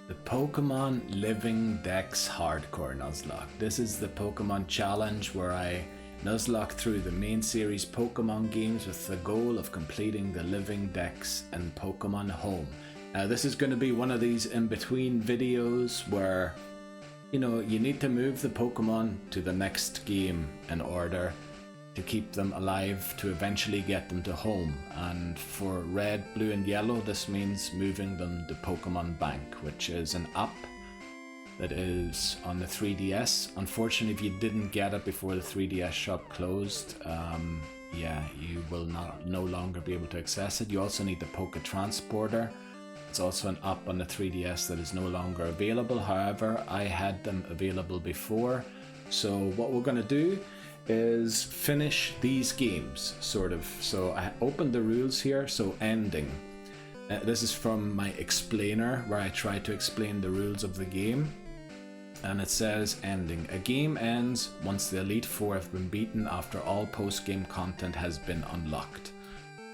The Pokemon Living Dex Hardcore Nuzlocke. This is the Pokemon challenge where I Nuzlocke through the main series Pokemon games with the goal of completing the Living Dex and Pokemon Home. This is going to be one of these in-between videos where, you know, you need to move the Pokemon to the next game in order to keep them alive to eventually get them to home. And for red, blue and yellow, this means moving them to Pokemon Bank, which is an app that is on the 3DS. Unfortunately, if you didn't get it before the 3DS shop closed, yeah, you will no longer be able to access it. You also need the Poke Transporter. It's also an app on the 3DS that is no longer available. However, I had them available before. So what we're going to do is finish these games, sort of. So I opened the rules here. So ending. This is from my explainer where I try to explain the rules of the game. And it says ending. A game ends once the Elite Four have been beaten after all post-game content has been unlocked.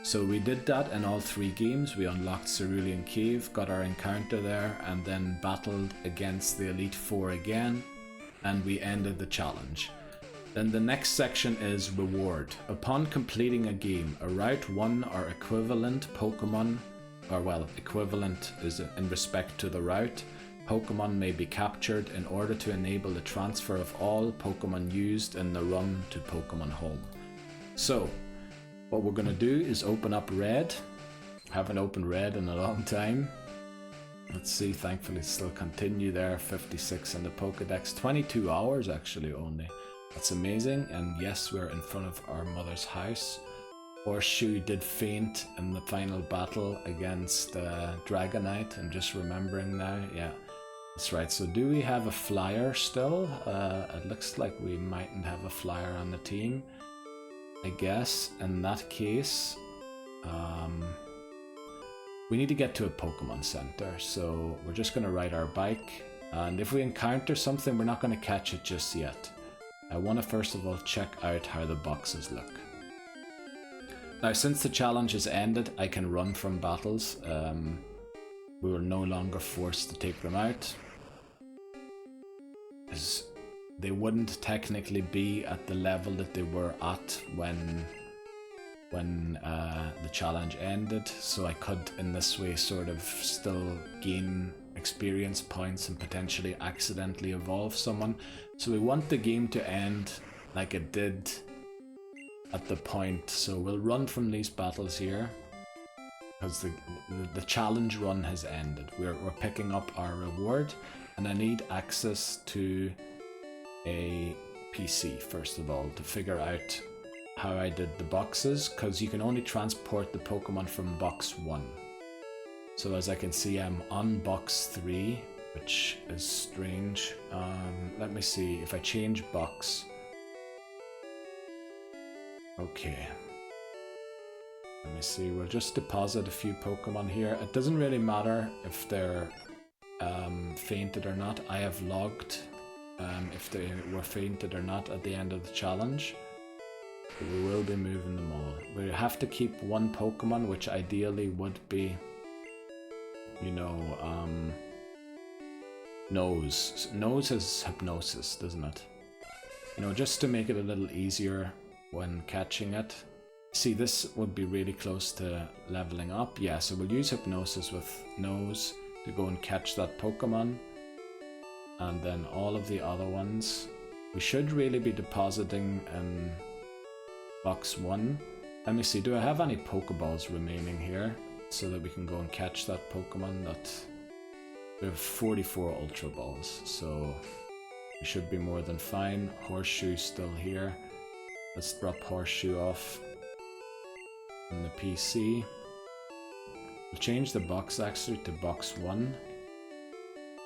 So we did that in all three games. We unlocked Cerulean Cave, got our encounter there, and then battled against the Elite Four again, and we ended the challenge. Then the next section is reward. Upon completing a game, a Route 1 or equivalent Pokemon, or well, equivalent is in respect to the route, Pokemon may be captured in order to enable the transfer of all Pokemon used in the run to Pokemon Home. So, what we're going to do is open up Red. Haven't opened Red in a long time. Let's see, thankfully still continue there. 56 in the Pokedex. 22 hours actually only. That's amazing. And yes, we're in front of our mother's house. Horseshoe did faint in the final battle against Dragonite. I'm just remembering now. Yeah, that's right. So do we have a flyer still? It looks like we mightn't have a flyer on the team. I guess in that case, we need to get to a Pokemon Center. So we're just going to ride our bike. And if we encounter something, we're not going to catch it just yet. I want to first of all check out how the boxes look. Now, since the challenge has ended, I can run from battles. We were no longer forced to take them out, as they wouldn't technically be at the level that they were at when the challenge ended. So I could, in this way, sort of still gain experience points and potentially accidentally evolve someone. So we want the game to end like it did at the point. So we'll run from these battles here because the challenge run has ended. We're picking up our reward, and I need access to a PC first of all to figure out how I did the boxes, because you can only transport the Pokemon from box 1. So as I can see, I'm on box 3, which is strange. Let me see if I change box. Okay. Let me see, we'll just deposit a few Pokemon here. It doesn't really matter if they're fainted or not. I have logged if they were fainted or not at the end of the challenge. But we will be moving them all. We have to keep one Pokemon, which ideally would be, you know, Nose. Nose has Hypnosis, doesn't it? You know, just to make it a little easier when catching it. See, this would be really close to leveling up. Yeah, so we'll use Hypnosis with Nose to go and catch that Pokemon. And then all of the other ones, we should really be depositing in box 1. Let me see, do I have any Pokeballs remaining here so that we can go and catch that Pokemon? We have 44 Ultra Balls, so we should be more than fine. Horseshoe still here. Let's drop Horseshoe off on the PC. We'll change the box actually to box 1.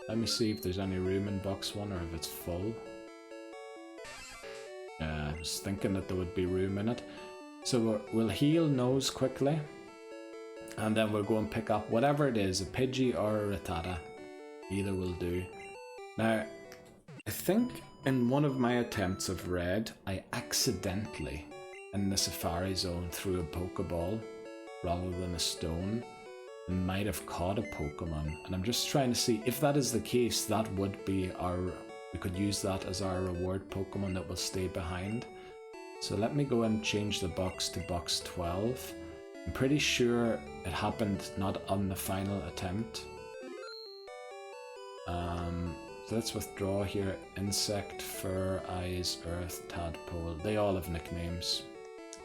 Let me see if there's any room in box 1 or if it's full. I was thinking that there would be room in it. So we'll heal Nose quickly. And then we'll go and pick up whatever it is, a Pidgey or a Rattata. Either will do. Now, I think in one of my attempts of Red, I accidentally, in the Safari Zone, threw a Pokeball rather than a stone. and might have caught a Pokemon. And I'm just trying to see if that is the case, that would be our, we could use that as our reward Pokemon that will stay behind. So let me go and change the box to box 12. I'm pretty sure it happened not on the final attempt. So let's withdraw here. Insect, Fur, Eyes, Earth, Tadpole. They all have nicknames.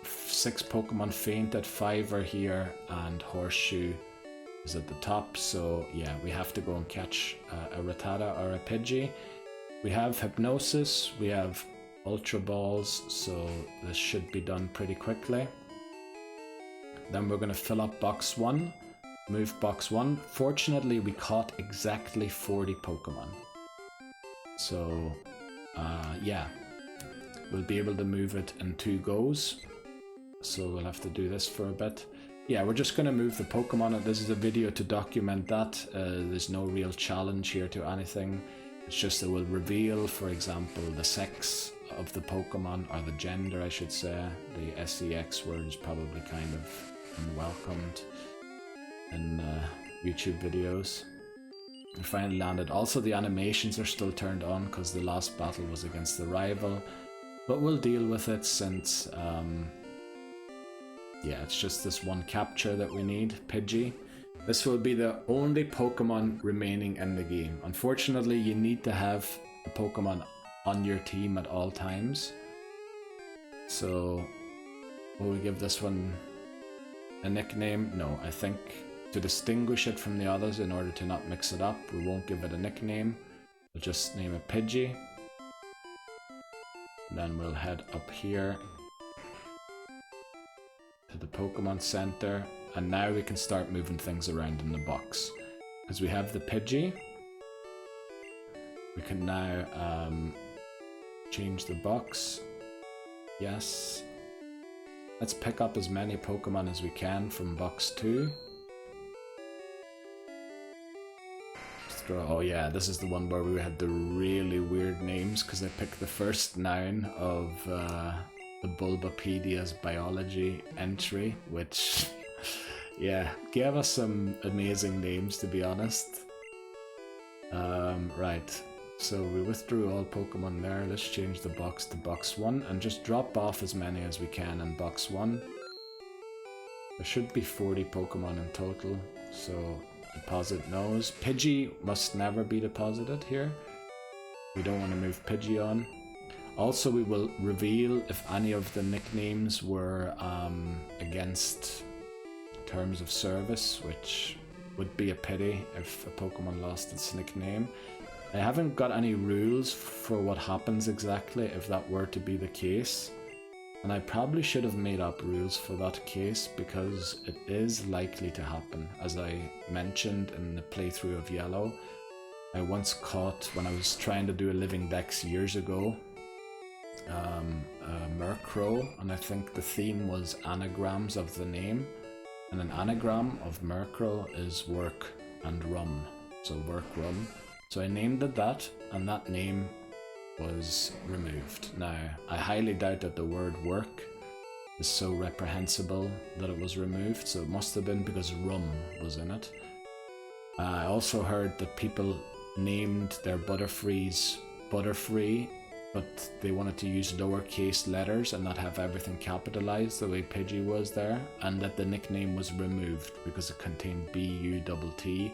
6 Pokemon fainted, 5 are here, and Horseshoe is at the top. So yeah, we have to go and catch a Rattata or a Pidgey. We have Hypnosis, we have Ultra Balls, so this should be done pretty quickly. Then we're going to fill up box 1, move box 1. Fortunately, we caught exactly 40 Pokemon. So, yeah, we'll be able to move it in 2 goes. So we'll have to do this for a bit. Yeah, we're just going to move the Pokemon. This is a video to document that. There's no real challenge here to anything. It's just that we'll reveal, for example, the sex of the Pokemon, or the gender, I should say. The SEX word is probably kind of unwelcomed in YouTube videos. We finally landed. Also, the animations are still turned on because the last battle was against the rival, but we'll deal with it since yeah, it's just this one capture that we need, Pidgey. This will be the only Pokemon remaining in the game. Unfortunately, you need to have a Pokemon on your team at all times. So will we give this one a nickname? No, I think to distinguish it from the others, in order to not mix it up, we won't give it a nickname. We'll just name it Pidgey. And then we'll head up here to the Pokemon Center, and now we can start moving things around in the box. Because we have the Pidgey, we can now change the box. Yes. Let's pick up as many Pokemon as we can from box 2. Oh yeah, this is the one where we had the really weird names because I picked the first noun of the Bulbapedia's biology entry, which yeah, gave us some amazing names, to be honest. Right, so we withdrew all Pokemon there. Let's change the box to box 1 and just drop off as many as we can in box 1. There should be 40 Pokemon in total, so deposit no's. Pidgey must never be deposited here. We don't want to move Pidgey on. Also, we will reveal if any of the nicknames were against terms of service, which would be a pity if a Pokemon lost its nickname. I haven't got any rules for what happens exactly if that were to be the case, and I probably should have made up rules for that case because it is likely to happen. As I mentioned in the playthrough of Yellow, I once caught, when I was trying to do a Living Dex years ago, Murkrow, and I think the theme was anagrams of the name, and an anagram of Murkrow is work and rum, so work rum. So I named it that, and that name was removed. Now, I highly doubt that the word work is so reprehensible that it was removed, so it must have been because rum was in it. I also heard that people named their Butterfrees Butterfree, but they wanted to use lowercase letters and not have everything capitalized the way Pidgey was there, and that the nickname was removed because it contained B-U-T-T,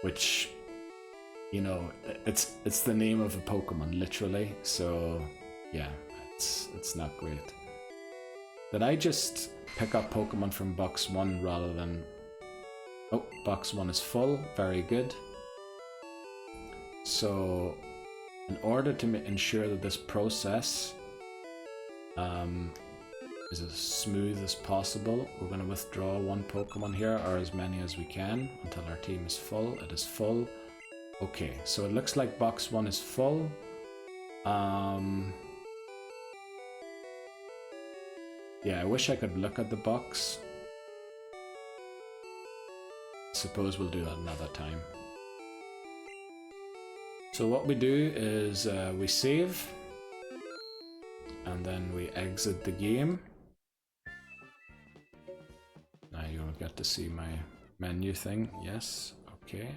which, you know, it's the name of a Pokemon, literally, so yeah, it's not great. Did I just pick up Pokemon from box 1 rather than... Oh, box 1 is full, very good. So, in order to ensure that this process is as smooth as possible, we're going to withdraw 1 Pokemon here, or as many as we can, until our team is full. It is full. Okay, so it looks like box 1 is full. Yeah, I wish I could look at the box. Suppose we'll do that another time. So what we do is we save, and then we exit the game. Now you'll get to see my menu thing. Yes, okay.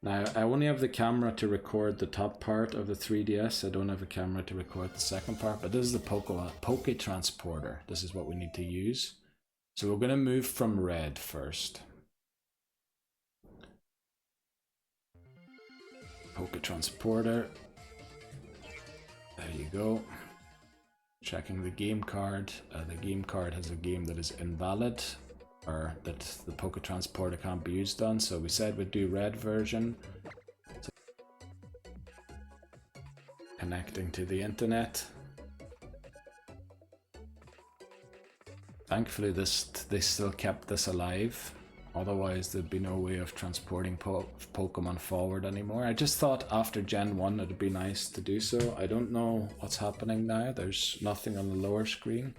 Now, I only have the camera to record the top part of the 3DS. I don't have a camera to record the second part, but this is the Poke Transporter. This is what we need to use. So we're going to move from red first. Poke Transporter. There you go. Checking the game card. The game card has a game that is invalid, or that the Poke Transporter can't be used on, so we said we'd do red version. So connecting to the internet. Thankfully they still kept this alive, otherwise there'd be no way of transporting Pokemon forward anymore. I just thought after Gen 1 it'd be nice to do so. I don't know what's happening now, there's nothing on the lower screen.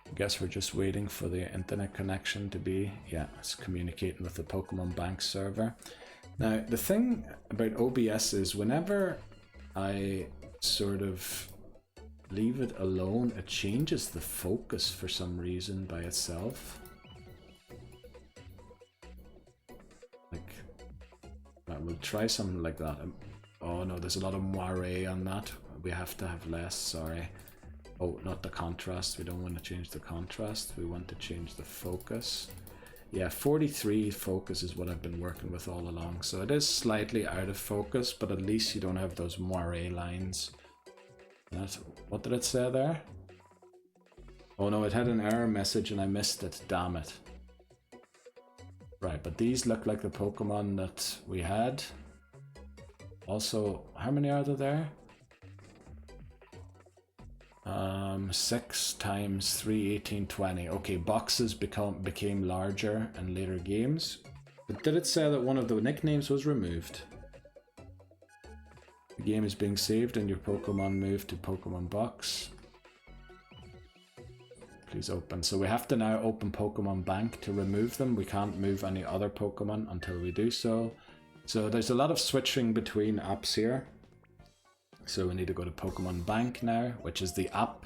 I guess we're just waiting for the internet connection to be, yeah, it's communicating with the Pokemon Bank server. Now, the thing about OBS is whenever I sort of leave it alone, it changes the focus for some reason by itself. Like, right, we'll try something like that. Oh no, there's a lot of moire on that. We have to have less, sorry. Oh, not the contrast. We don't want to change the contrast. We want to change the focus. Yeah, 43 focus is what I've been working with all along. So it is slightly out of focus, but at least you don't have those moire lines. What did it say there? Oh no, it had an error message and I missed it. Damn it. Right, but these look like the Pokemon that we had. Also, how many are there? 6 times 3, 18, 20. Okay, boxes became larger in later games. But did it say that one of the nicknames was removed? The game is being saved and your Pokemon moved to Pokemon Box. Please open. So we have to now open Pokemon Bank to remove them. We can't move any other Pokemon until we do so. So there's a lot of switching between apps here. So we need to go to Pokemon Bank now, which is the app,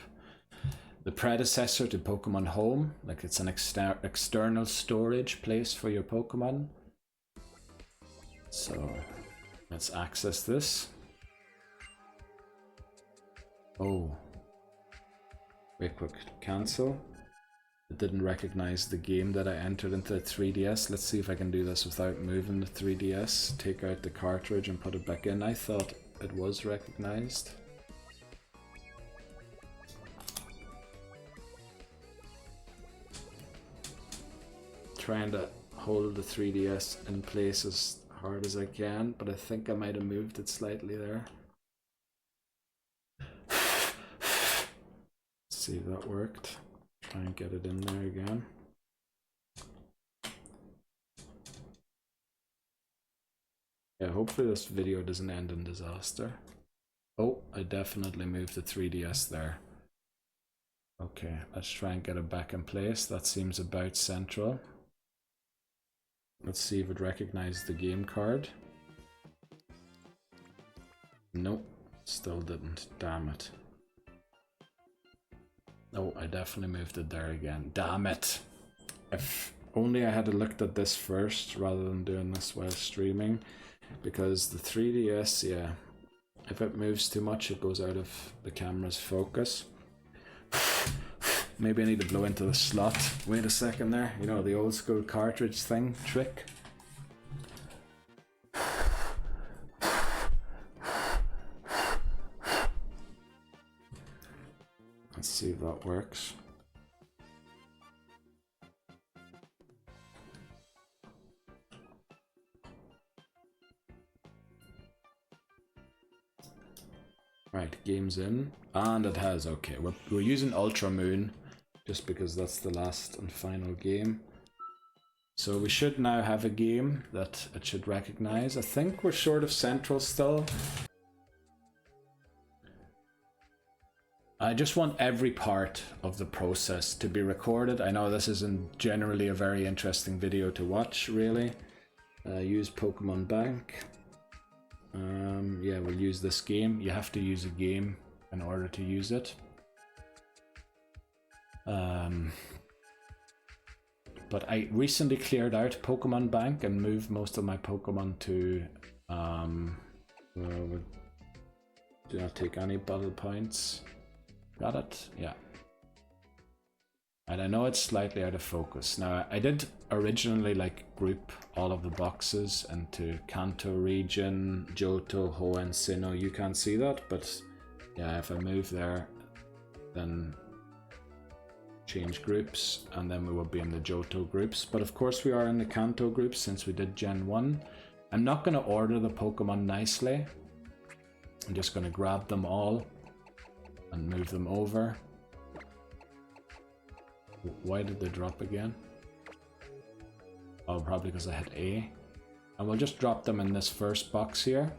the predecessor to Pokemon Home. Like it's an external storage place for your Pokemon. So let's access this. Oh, wait, quick, cancel. It didn't recognize the game that I entered into the 3DS. Let's see if I can do this without moving the 3DS. Take out the cartridge and put it back in. I thought it was recognized. Trying to hold the 3DS in place as hard as I can, but I think I might have moved it slightly there. See if that worked. Try and get it in there again. Yeah, hopefully this video doesn't end in disaster. Oh, I definitely moved the 3DS there. Okay, let's try and get it back in place. That seems about central. Let's see if it recognized the game card. Nope, still didn't. Damn it. Oh, I definitely moved it there again. Damn it! If only I had looked at this first rather than doing this while streaming. Because the 3DS, yeah, if it moves too much, it goes out of the camera's focus. Maybe I need to blow into the slot. Wait a second there. You know, the old school cartridge thing, trick. Let's see if that works. Right, game's in, and it has. Okay, we're using Ultra Moon just because that's the last and final game. So we should now have a game that it should recognize. I think we're sort of central still. I just want every part of the process to be recorded. I know this isn't generally a very interesting video to watch, really. Use Pokemon Bank. Yeah, we'll use this game. You have to use a game in order to use it. But but I recently cleared out Pokemon Bank and moved most of my Pokemon to do not take any battle points. Got it? Yeah. And I know it's slightly out of focus. Now, I did originally like group all of the boxes into Kanto region, Johto, Hoenn, Sinnoh. You can't see that, but yeah, if I move there, then change groups, and then we will be in the Johto groups. But of course we are in the Kanto groups since we did Gen 1. I'm not going to order the Pokemon nicely. I'm just going to grab them all and move them over. Why did they drop again? Oh, probably because I hit A. And we'll just drop them in this first box here.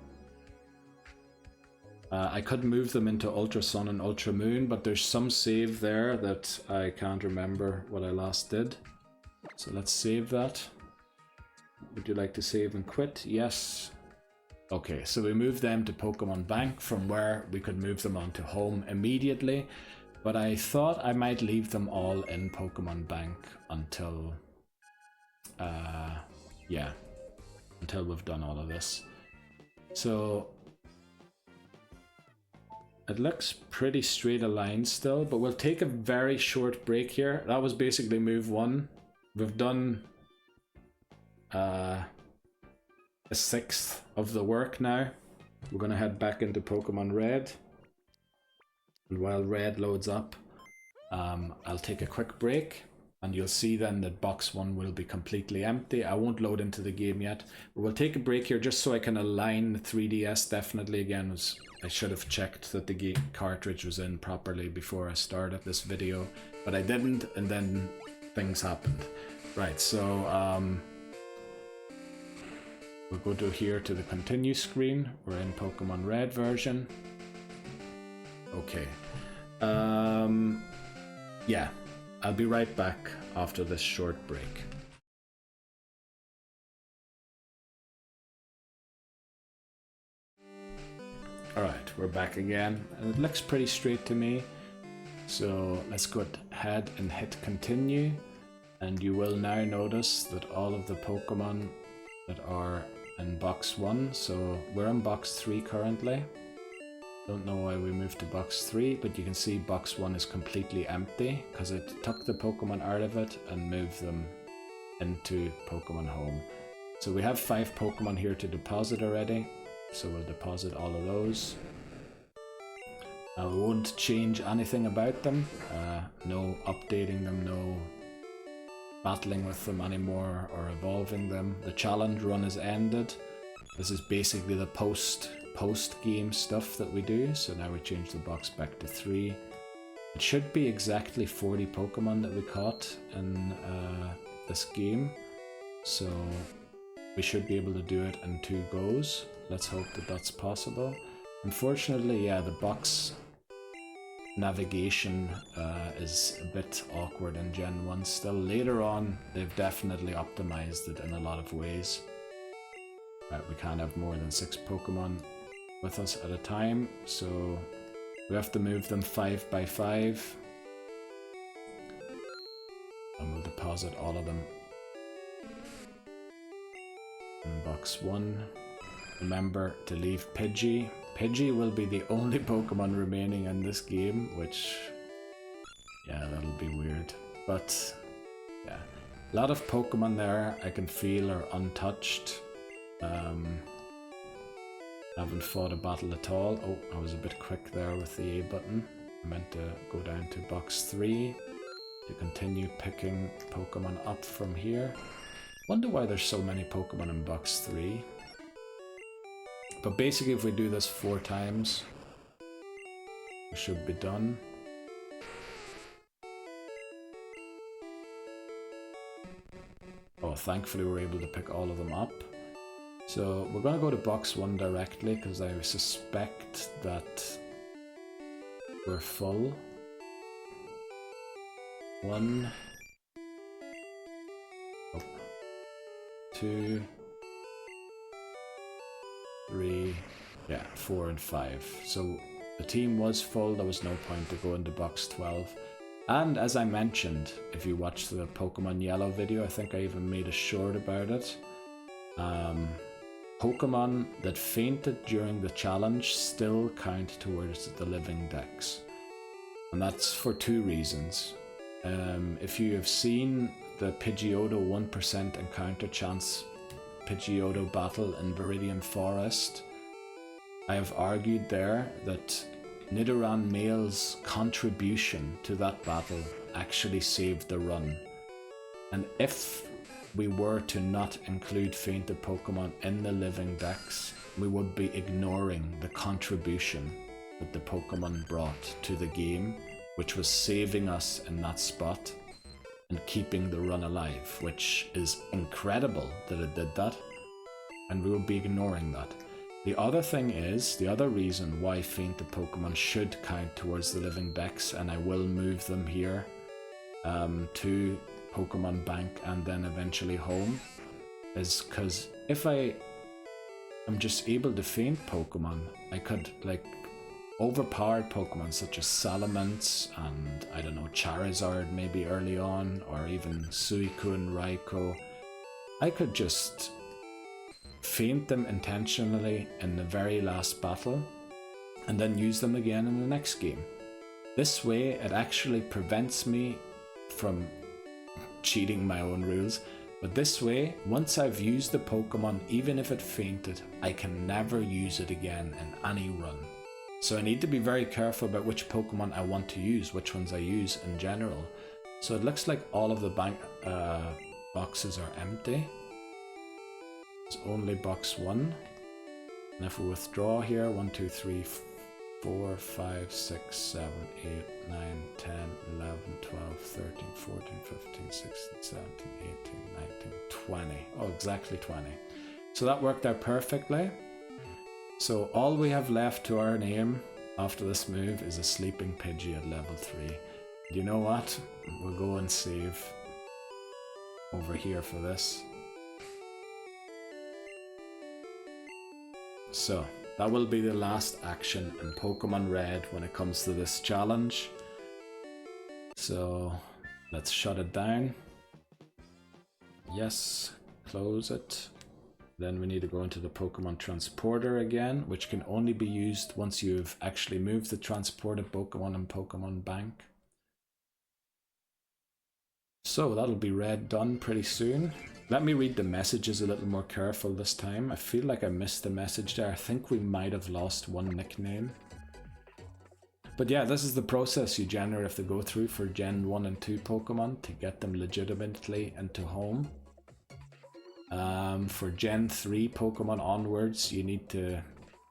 I could move them into Ultra Sun and Ultra Moon, but there's some save there that I can't remember what I last did. So let's save that. Would you like to save and quit? Yes. Okay, so we moved them to Pokemon Bank, from where we could move them onto home immediately. But I thought I might leave them all in Pokemon Bank until, until we've done all of this. So it looks pretty straight aligned still, but we'll take a very short break here. That was basically move 1. We've done a sixth of the work now. We're gonna head back into Pokemon Red. And while Red loads up, I'll take a quick break, and you'll see then that box 1 will be completely empty. I won't load into the game yet, but we'll take a break here just so I can align the 3DS definitely again. I should have checked that the game cartridge was in properly before I started this video, but I didn't, and then things happened. Right, so we'll go to here to the continue screen. We're in Pokemon Red version. Okay. Yeah, I'll be right back after this short break. Alright, we're back again, and it looks pretty straight to me. So let's go ahead and hit continue, and you will now notice that all of the Pokemon that are in box 1, so we're in box 3 currently. Don't know why we moved to box 3, but you can see box 1 is completely empty because it took the Pokemon out of it and moved them into Pokemon Home. So we have 5 Pokemon here to deposit already, so we'll deposit all of those. I won't change anything about them, no updating them, no battling with them anymore or evolving them. The challenge run is ended. This is basically the post-game stuff that we do, so now we change the box back to 3. It should be exactly 40 Pokemon that we caught in this game, so we should be able to do it in 2 goes. Let's hope that that's possible. Unfortunately, yeah, the box navigation is a bit awkward in Gen 1 still. Later on, they've definitely optimized it in a lot of ways. Right, we can't have more than 6 Pokemon with us at a time, so we have to move them 5 by 5. And we'll deposit all of them in box 1. Remember to leave Pidgey. Pidgey will be the only Pokemon remaining in this game, which, yeah, that'll be weird. But, yeah, a lot of Pokemon there I can feel are untouched. Haven't fought a battle at all. Oh, I was a bit quick there with the A button. I meant to go down to box 3 to continue picking Pokemon up from here. Wonder why there's so many Pokemon in box 3. But basically if we do this 4 times, we should be done. Oh, thankfully we're able to pick all of them up. So we're going to go to box 1 directly because I suspect that we're full. 1, 2, 3, yeah, 4 and 5. So the team was full, there was no point to go into box 12. And as I mentioned, if you watch the Pokemon Yellow video, I think I even made a short about it. Pokemon that fainted during the challenge still count towards the Living Dex. And that's for two reasons. If you have seen the Pidgeotto 1% encounter chance Pidgeotto battle in Viridian Forest, I have argued there that Nidoran Male's contribution to that battle actually saved the run. And if we were to not include fainted Pokemon in the Living Dex, we would be ignoring the contribution that the Pokemon brought to the game, which was saving us in that spot and keeping the run alive, which is incredible that it did that, and we would be ignoring that. The other thing is, the other reason why fainted Pokemon should count towards the Living Dex, and I will move them here to Pokemon Bank and then eventually home, is because if I am just able to faint Pokemon, I could, like, overpowered Pokemon such as Salamence and, I don't know, Charizard maybe early on, or even Suicune and Raikou, I could just faint them intentionally in the very last battle and then use them again in the next game. This way it actually prevents me from cheating my own rules, but this way, once I've used the Pokemon, even if it fainted, I can never use it again in any run. So I need to be very careful about which Pokemon I want to use, which ones I use in general. So it looks like all of the bank boxes are empty. It's only box 1. And if we withdraw here, 1, 2, 3, 4, 5, 6, 7, 8, 9, 10, 11, 12, 13, 14, 15, 16, 17, 18, 19, 20. Oh, exactly 20. So that worked out perfectly. So all we have left to our name after this move is a Sleeping Pidgey at level 3. You know what? We'll go and save over here for this. So that will be the last action in Pokemon Red when it comes to this challenge. So let's shut it down. Yes, close it. Then we need to go into the Pokemon Transporter again, which can only be used once you've actually moved the transported Pokemon in Pokemon Bank. So that'll be Red done pretty soon. Let me read the messages a little more careful this time. I feel like I missed a message there. I think we might have lost one nickname. But yeah, this is the process you generally have to go through for Gen 1 and 2 Pokemon to get them legitimately into home. For Gen 3 Pokemon onwards, you need to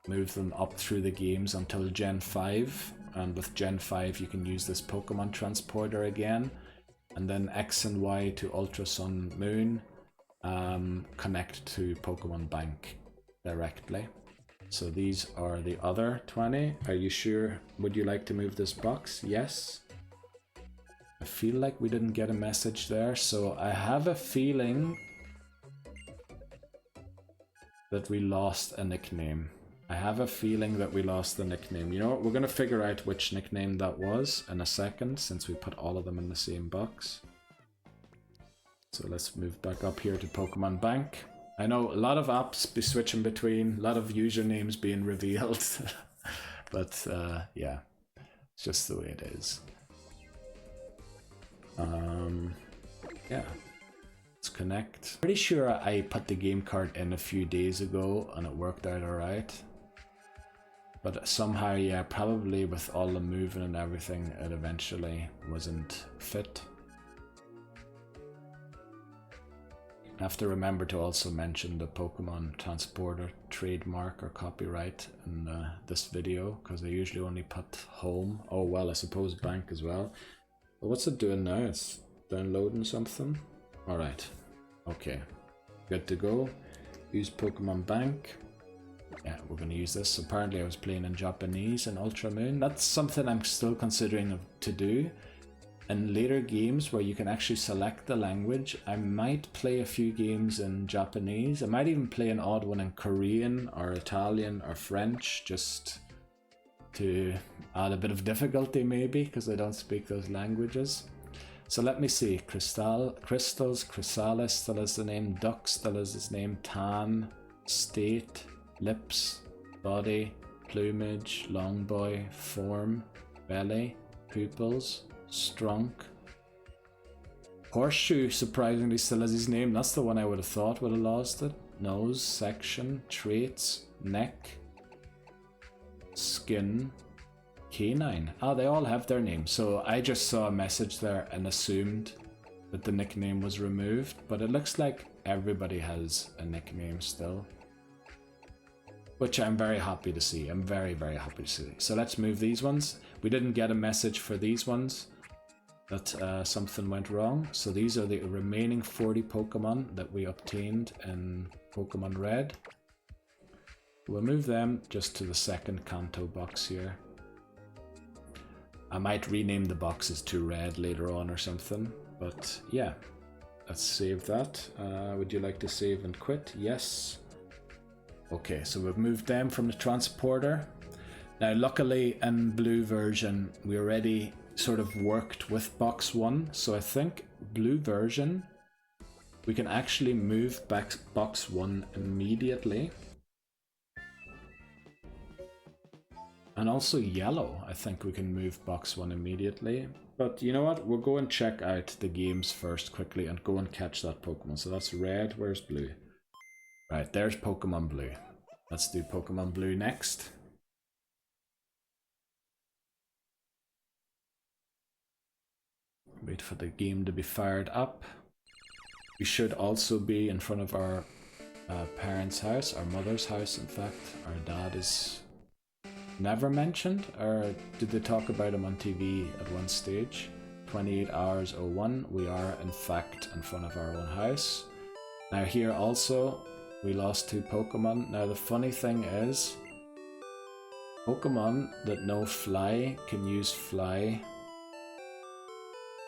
move them up through the games until Gen 5. And with Gen 5 you can use this Pokemon Transporter again. And then X and Y to Ultra Sun Moon connect to Pokemon Bank directly. So these are the other 20. Are you sure? Would you like to move this box? Yes. I feel like we didn't get a message there, so I have a feeling that we lost a nickname. I have a feeling that we lost the nickname. You know what? We're going to figure out which nickname that was in a second, since we put all of them in the same box. So let's move back up here to Pokemon Bank. I know a lot of apps be switching between, a lot of usernames being revealed. But yeah, it's just the way it is. Yeah. Let's connect. Pretty sure I put the game card in a few days ago and it worked out alright. But somehow, yeah, probably with all the moving and everything, it eventually wasn't fit. I have to remember to also mention the Pokemon Transporter trademark or copyright in this video, because I usually only put home. Oh well, I suppose bank as well. But what's it doing now? It's downloading something. Alright, okay, good to go. Use Pokemon Bank. Yeah, we're going to use this. Apparently I was playing in Japanese in Ultra Moon. That's something I'm still considering to do. In later games where you can actually select the language, I might play a few games in Japanese. I might even play an odd one in Korean or Italian or French, just to add a bit of difficulty maybe, because I don't speak those languages. So let me see. Crystals, Chrysalis still has the name, Duck still has his name, Tan, State, Lips, Body, Plumage, Longboy, Form, Belly, Pupils, Strunk. Horseshoe surprisingly still has his name. That's the one I would have thought would have lost it. Nose, Section, Traits, Neck, Skin, Canine. Oh, they all have their names. So I just saw a message there and assumed that the nickname was removed, but it looks like everybody has a nickname still, which I'm very happy to see. I'm very, very happy to see. So let's move these ones. We didn't get a message for these ones that something went wrong. So these are the remaining 40 Pokemon that we obtained in Pokemon Red. We'll move them just to the second Kanto box here. I might rename the boxes to Red later on or something, but yeah, let's save that. Would you like to save and quit? Yes. Okay, so we've moved them from the transporter. Now luckily in blue version we already sort of worked with box 1, so I think blue version we can actually move back box 1 immediately. And also yellow, I think we can move box 1 immediately. But you know what, we'll go and check out the games first quickly and go and catch that Pokemon. So that's red, where's blue? Right, there's Pokemon Blue. Let's do Pokemon Blue next. Wait for the game to be fired up. We should also be in front of our parents' house, our mother's house in fact. Our dad is never mentioned, or did they talk about him on TV at one stage? 28 hours 01, we are in fact in front of our own house. Now here also, we lost 2 Pokemon. Now the funny thing is, Pokemon that know Fly can use Fly.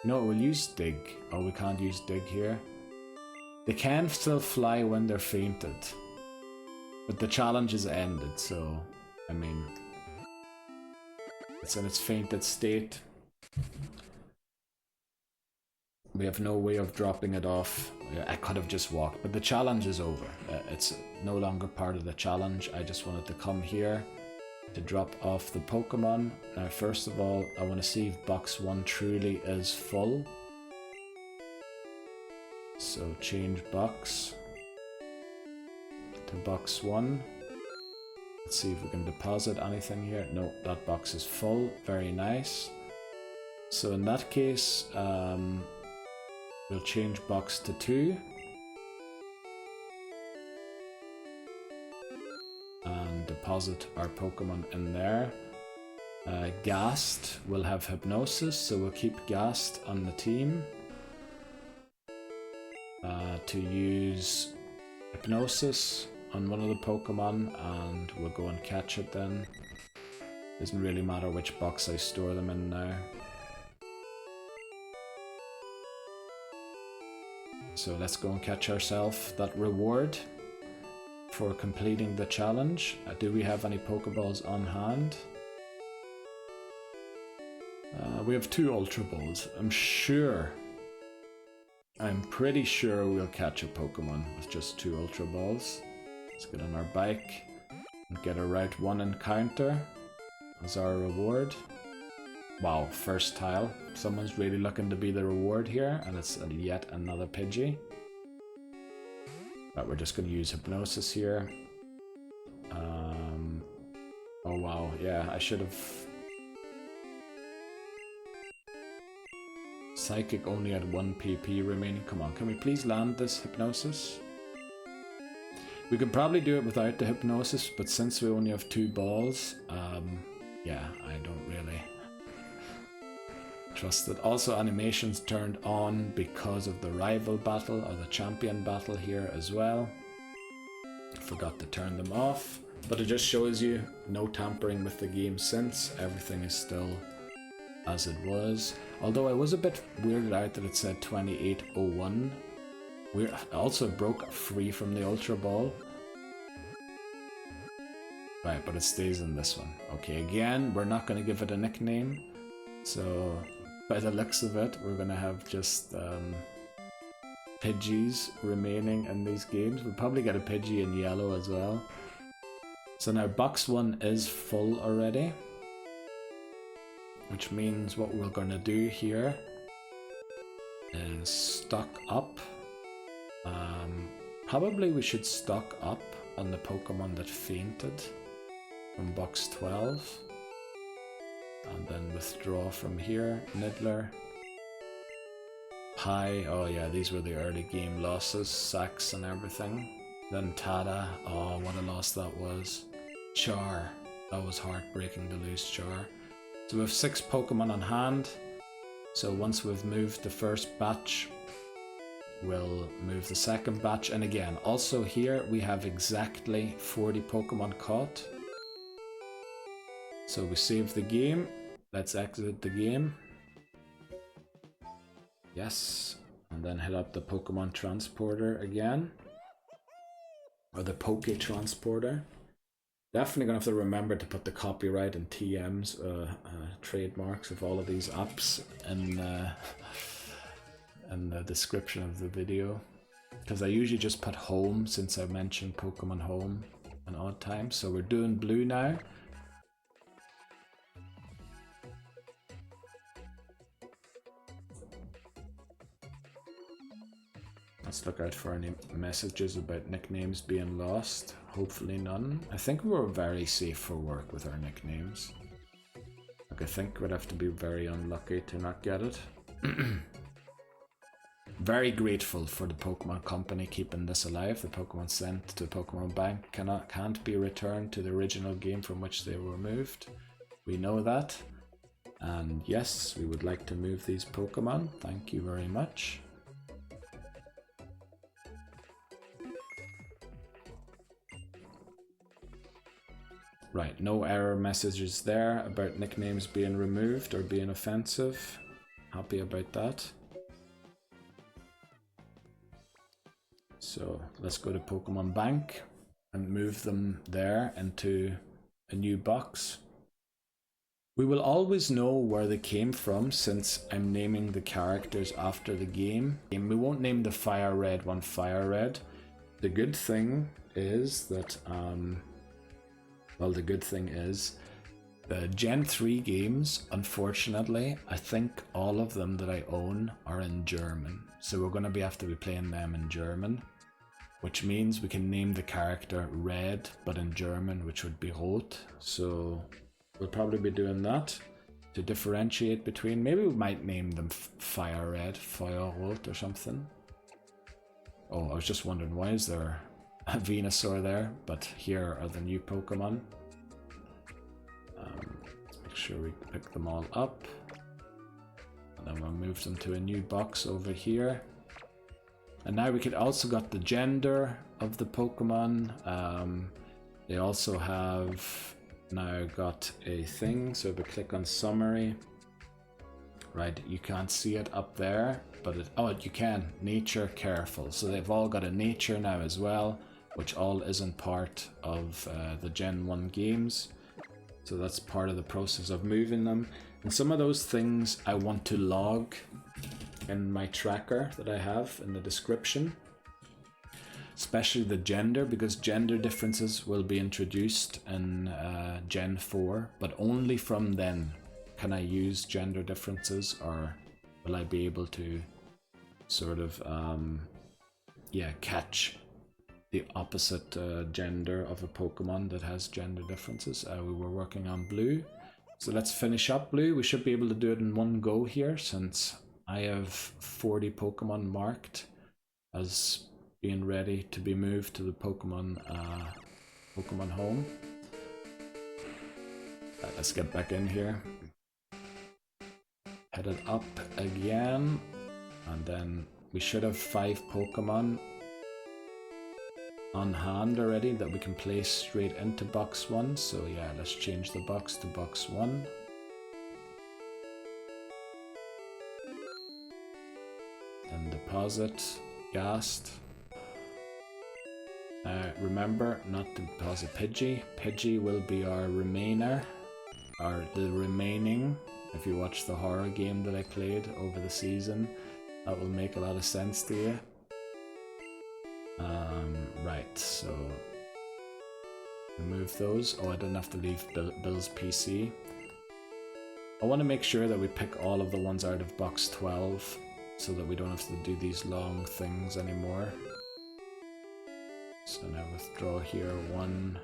No, we'll use Dig. Oh, we can't use Dig here. They can still fly when they're fainted, but the challenge is ended, so I mean, it's in its fainted state. We have no way of dropping it off. I could have just walked, but the challenge is over. It's no longer part of the challenge. I just wanted to come here to drop off the Pokemon. Now first of all, I want to see if box 1 truly is full. So change box to box 1. Let's see if we can deposit anything here. No, that box is full. Very nice. So in that case, we'll change box to 2. And deposit our Pokemon in there. Ghast will have Hypnosis, so we'll keep Ghast on the team. To use Hypnosis on one of the Pokemon, and we'll go and catch it then. Doesn't really matter which box I store them in now. So let's go and catch ourselves that reward for completing the challenge. Do we have any Pokeballs on hand? We have 2 Ultra Balls. I'm pretty sure we'll catch a Pokemon with just 2 Ultra Balls. Let's get on our bike and get a Route 1 encounter as our reward. Wow, first tile. Someone's really looking to be the reward here, and it's yet another Pidgey. But we're just going to use Hypnosis here. Oh wow, yeah, I should have... Psychic only had 1 PP remaining. Come on, can we please land this Hypnosis? We could probably do it without the Hypnosis, but since we only have 2 balls, yeah, I don't really trust it. Also, animations turned on because of the rival battle or the champion battle here as well. Forgot to turn them off, but it just shows you no tampering with the game since. Everything is still as it was. Although I was a bit weirded out that it said 2801. We also broke free from the Ultra Ball. Right, but it stays in this one. Okay, again, we're not going to give it a nickname. So, by the looks of it, we're going to have just Pidgeys remaining in these games. We'll probably get a Pidgey in yellow as well. So now box 1 is full already. Which means what we're going to do here is stock up. Probably we should stock up on the Pokemon that fainted from box 12. And then withdraw from here. Niddler. High, oh yeah, these were the early game losses, Sax and everything. Then Tada, oh what a loss that was. Char, that was heartbreaking to lose Char. So we have 6 Pokemon on hand. So once we've moved the first batch, we'll move the second batch. And again, also here we have exactly 40 Pokemon caught. So we save the game. Let's exit the game. Yes, and then hit up the Pokemon Transporter again. Or the Poke Transporter. Definitely gonna have to remember to put the copyright and TMs, trademarks of all of these apps in the description of the video. Because I usually just put home since I mentioned Pokemon Home an odd time. So we're doing blue now. Let's look out for any messages about nicknames being lost. Hopefully none. I think we were very safe for work with our nicknames. Like I think we'd have to be very unlucky to not get it. Very grateful for the Pokemon Company keeping this alive. The Pokemon sent to the Pokemon Bank can't be returned to the original game from which they were moved. We know that. And yes, we would like to move these Pokemon. Thank you very much. Right, no error messages there about nicknames being removed or being offensive. Happy about that. So let's go to Pokemon Bank and move them there into a new box. We will always know where they came from since I'm naming the characters after the game. We won't name the Fire Red one Fire Red. The good thing is that the Gen 3 games, unfortunately, I think all of them that I own are in German. So we're going to have to be playing them in German, which means we can name the character Red, but in German, which would be Rot. So we'll probably be doing that to differentiate between. Maybe we might name them Fire Red, Fire Rot or something. Oh, I was just wondering, why is there a Venusaur there? But here are the new Pokemon. Let's make sure we pick them all up. And then we'll move them to a new box over here. And now we could also got the gender of the Pokemon. They also have now got a thing. So if we click on summary, right, you can't see it up there, but you can. Nature careful. So they've all got a nature now as well, which all isn't part of the Gen 1 games. So that's part of the process of moving them. And some of those things I want to log in my tracker that I have in the description. Especially the gender, because gender differences will be introduced in Gen 4, but only from then can I use gender differences, or will I be able to sort of catch the opposite gender of a Pokemon that has gender differences. We were working on blue, so let's finish up blue. We should be able to do it in one go here, since I have 40 Pokemon marked as being ready to be moved to the Pokemon home. Let's get back in here. Head it up again, and then we should have 5 Pokemon on hand already that we can place straight into box 1. So yeah, let's change the box to box 1. Then deposit, Ghast. Remember not to deposit Pidgey. Pidgey will be our remainer, or the remaining. If you watch the horror game that I played over the season, that will make a lot of sense to you. Right, so remove those. Oh, I didn't have to leave Bill's PC. I want to make sure that we pick all of the ones out of box 12 so that we don't have to do these long things anymore. So now withdraw here 1.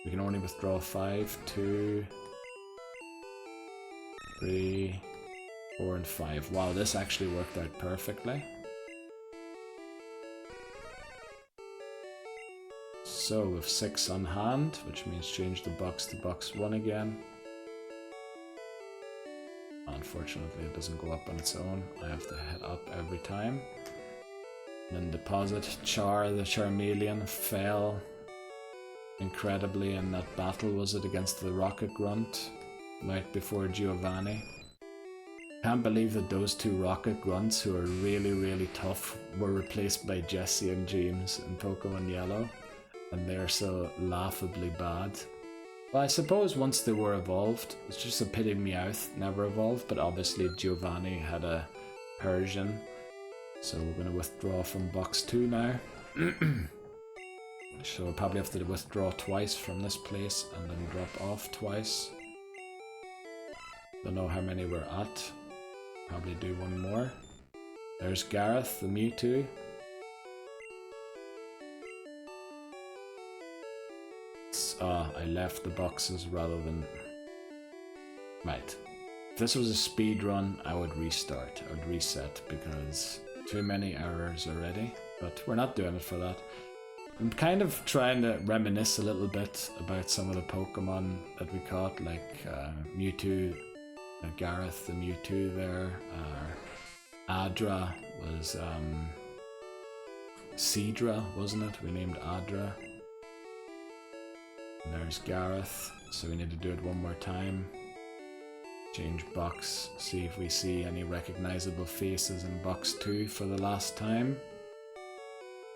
We can only withdraw 5, 2, 3, 4, and 5. Wow, this actually worked out perfectly. So with 6 on hand, which means change the box to box 1 again. Unfortunately, it doesn't go up on its own. I have to hit up every time. Then deposit. Char, the Charmeleon, fell incredibly in that battle, was it, against the Rocket Grunt right before Giovanni. Can't believe that those two Rocket Grunts, who are really, really tough, were replaced by Jesse and James in Pokemon Yellow, and they're so laughably bad. Well, I suppose once they were evolved, it's just a pity Meowth never evolved, but obviously Giovanni had a Persian. So we're going to withdraw from box 2 now. So we'll probably have to withdraw twice from this place and then drop off twice. Don't know how many we're at. Probably do one more. There's Gareth, the Mewtwo. I left the boxes rather than... Right. If this was a speed run, I would restart. I would reset because too many errors already. But we're not doing it for that. I'm kind of trying to reminisce a little bit about some of the Pokemon that we caught, like Mewtwo, Gareth, the Mewtwo there. Adra was Seadra, wasn't it? We named Adra. And there's Gareth, so we need to do it one more time. Change box, see if we see any recognizable faces in box 2 for the last time.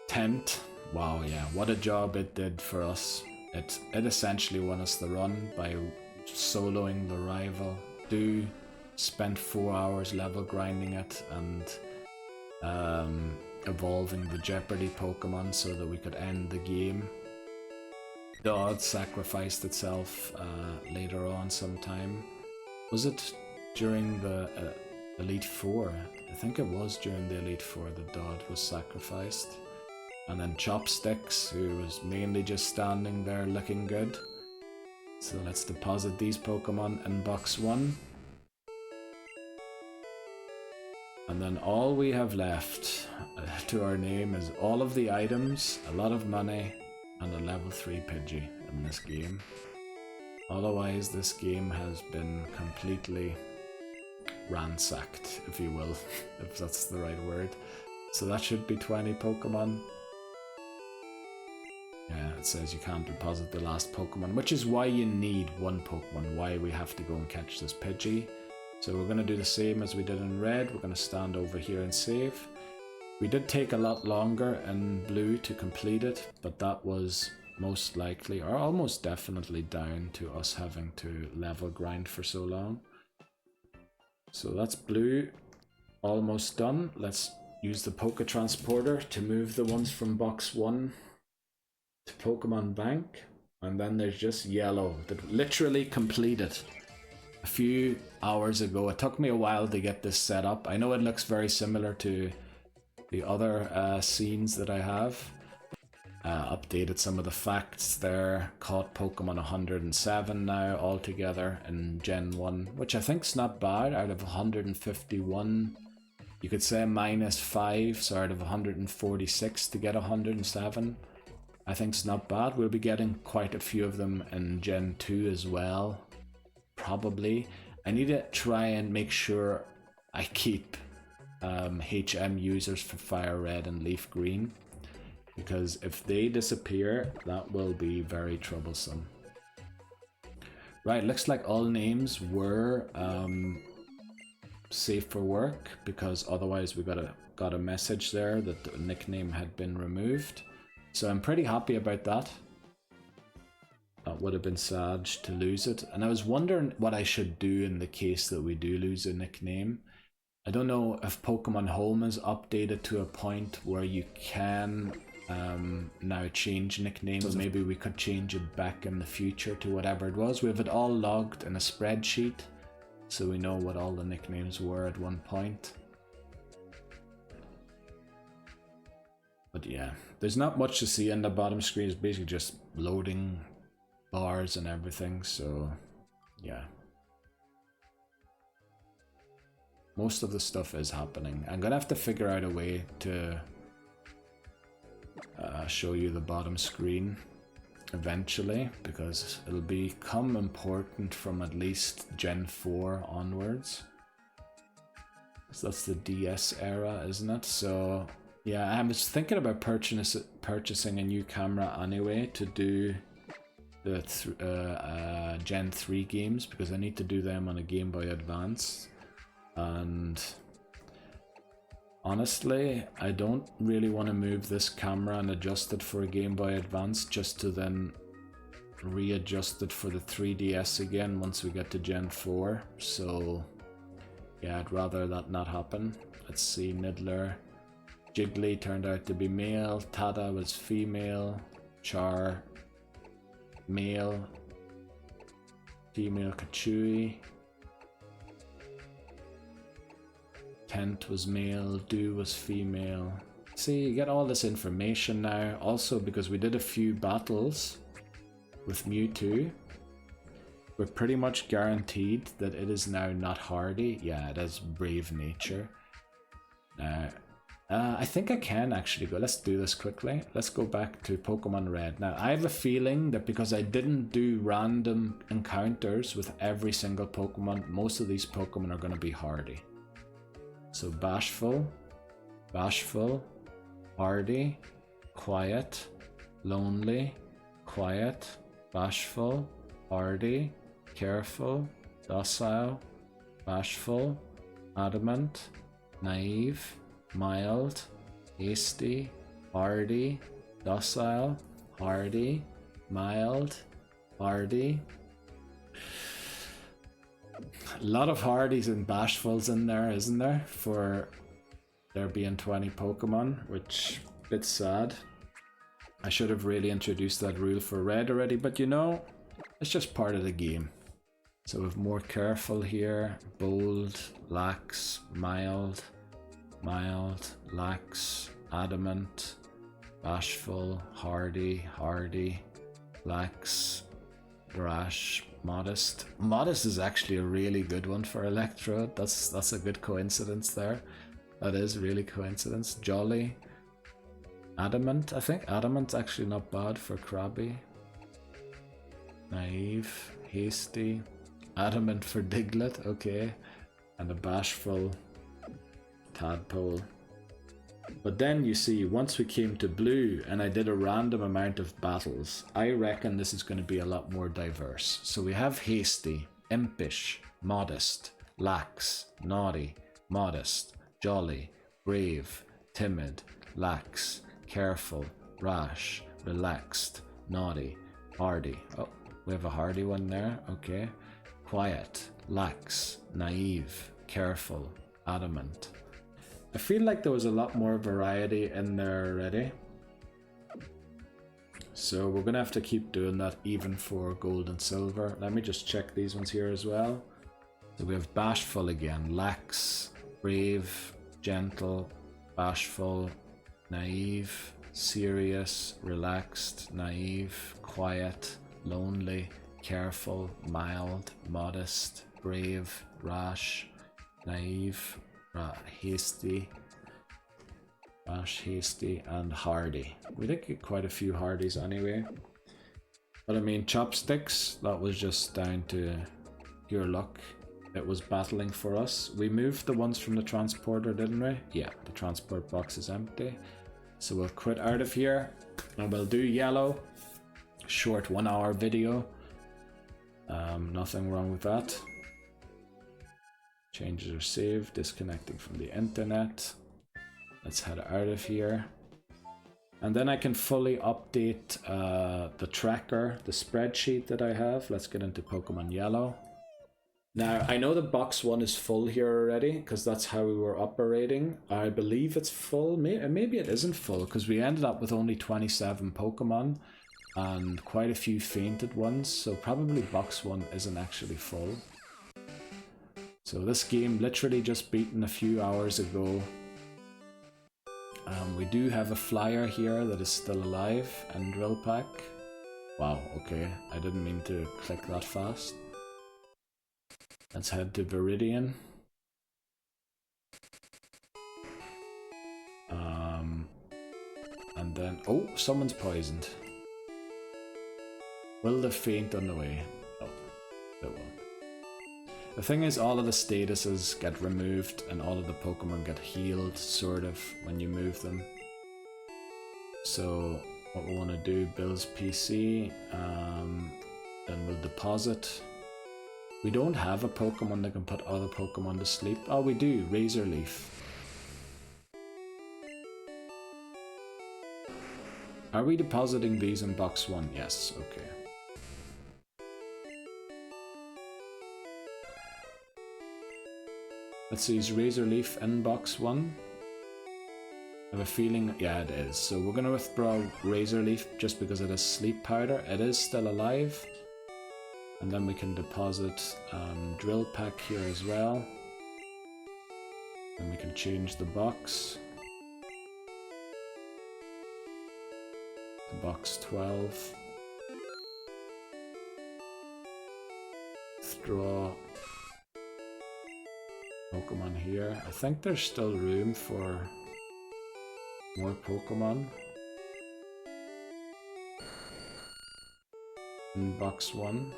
Tent. Wow, yeah, what a job it did for us. It essentially won us the run by soloing the rival. Spent 4 hours level grinding it and evolving the Jeopardy Pokemon so that we could end the game. Dodd sacrificed itself later on sometime. Was it during the Elite Four? I think it was during the Elite Four that Dodd was sacrificed. And then Chopsticks, who was mainly just standing there looking good. So let's deposit these Pokemon in box 1. And then all we have left to our name is all of the items, a lot of money, and a level 3 Pidgey in this game. Otherwise, this game has been completely ransacked, if you will, if that's the right word. So that should be 20 Pokemon. Yeah, it says you can't deposit the last Pokemon, which is why you need one Pokemon, why we have to go and catch this Pidgey. So we're going to do the same as we did in red. We're going to stand over here and save. We did take a lot longer in blue to complete it, but that was most likely, or almost definitely, down to us having to level grind for so long. So that's blue, almost done. Let's use the Poké Transporter to move the ones from box 1 to Pokemon Bank. And then there's just yellow that literally completed a few hours ago. It took me a while to get this set up. I know it looks very similar to the other scenes that I have. Updated some of the facts there. Caught Pokemon 107 now altogether in Gen 1, which I think's not bad. Out of 151, you could say -5, so out of 146 to get 107, I think's not bad. We'll be getting quite a few of them in Gen 2 as well, probably. I need to try and make sure I keep HM users for Fire Red and Leaf Green, because if they disappear, that will be very troublesome. Right, looks like all names were safe for work, because otherwise we got a message there that the nickname had been removed. So I'm pretty happy about that. That would have been sad to lose it. And I was wondering what I should do in the case that we do lose a nickname. I don't know if Pokemon Home is updated to a point where you can now change nicknames. Maybe we could change it back in the future to whatever it was. We have it all logged in a spreadsheet, so we know what all the nicknames were at one point. But yeah, there's not much to see on the bottom screen. It's basically just loading bars and everything, so yeah. Most of the stuff is happening. I'm gonna have to figure out a way to show you the bottom screen eventually, because it'll become important from at least Gen 4 onwards. So that's the DS era, isn't it? So yeah, I was thinking about purchasing a new camera anyway to do the Gen 3 games, because I need to do them on a Game Boy Advance. And honestly, I don't really want to move this camera and adjust it for a Game Boy Advance just to then readjust it for the 3DS again once we get to Gen 4. So yeah, I'd rather that not happen. Let's see, Niddler. Jiggly turned out to be male, Tada was female, Char male, female Kachui, Kent was male, Do was female. See, you get all this information now. Also, because we did a few battles with Mewtwo, we're pretty much guaranteed that it is now not hardy. Yeah, it has brave nature. I think I can actually go. Let's do this quickly. Let's go back to Pokemon Red. Now, I have a feeling that because I didn't do random encounters with every single Pokemon, most of these Pokemon are going to be hardy. So Bashful, Bashful, Hardy, Quiet, Lonely, Quiet, Bashful, Hardy, Careful, Docile, Bashful, Adamant, Naive, Mild, Hasty, Hardy, Docile, Hardy, Mild, Hardy. A lot of Hardys and Bashfuls in there, isn't there? For there being 20 Pokemon, which a bit sad. I should have really introduced that rule for Red already, but you know, it's just part of the game. So we have more Careful here, Bold, Lax, Mild, Mild, Lax, Adamant, Bashful, Hardy, Hardy, Lax, Brash, Modest. Modest is actually a really good one for Electrode. That's a good coincidence there. That is really coincidence. Jolly, Adamant. I think Adamant's actually not bad for Krabby. Naive, Hasty, Adamant for Diglett. Okay, and a Bashful Tadpole. But then you see, once we came to Blue and I did a random amount of battles, I reckon this is going to be a lot more diverse. So we have Hasty, Impish, Modest, Lax, Naughty, Modest, Jolly, Brave, Timid, Lax, Careful, Rash, Relaxed, Naughty, Hardy. Oh, we have a Hardy one there. Okay. Quiet, Lax, Naive, Careful, Adamant. I feel like there was a lot more variety in there already. So we're going to have to keep doing that even for Gold and Silver. Let me just check these ones here as well. So we have Bashful again, Lax, Brave, Gentle, Bashful, Naive, Serious, Relaxed, Naive, Quiet, Lonely, Careful, Mild, Modest, Brave, Rash, Naive, Hasty, Rash, Hasty, and Hardy. We did get quite a few Hardys anyway. But I mean, Chopsticks, that was just down to pure luck. It was battling for us. We moved the ones from the transporter, didn't we? Yeah, the transport box is empty. So we'll quit out of here and we'll do yellow. Short 1 hour video. Nothing wrong with that. Changes are saved, disconnecting from the internet. Let's head out of here. And then I can fully update the tracker, the spreadsheet that I have. Let's get into Pokemon Yellow. Now, I know the box 1 is full here already, because that's how we were operating. I believe it's full. Maybe it isn't full, because we ended up with only 27 Pokemon, and quite a few fainted ones, so probably box 1 isn't actually full. So this game literally just beaten a few hours ago. We do have a flyer here that is still alive, and Drill Pack. Wow, okay, I didn't mean to click that fast. Let's head to Viridian. And then, oh, someone's poisoned. Will they faint on the way? No, they won't. The thing is, all of the statuses get removed and all of the Pokemon get healed, sort of, when you move them. So, what we want to do, Bill's PC, then we'll deposit. We don't have a Pokemon that can put other Pokemon to sleep. Oh, we do, Razor Leaf. Are we depositing these in box 1? Yes, okay. Let's see, is Razor Leaf in box 1? I have a feeling, yeah, it is. So we're going to withdraw Razor Leaf just because it is Sleep Powder. It is still alive. And then we can deposit Drill Pack here as well. And we can change the box. To box 12. Withdraw Pokemon here. I think there's still room for more Pokemon in box 1.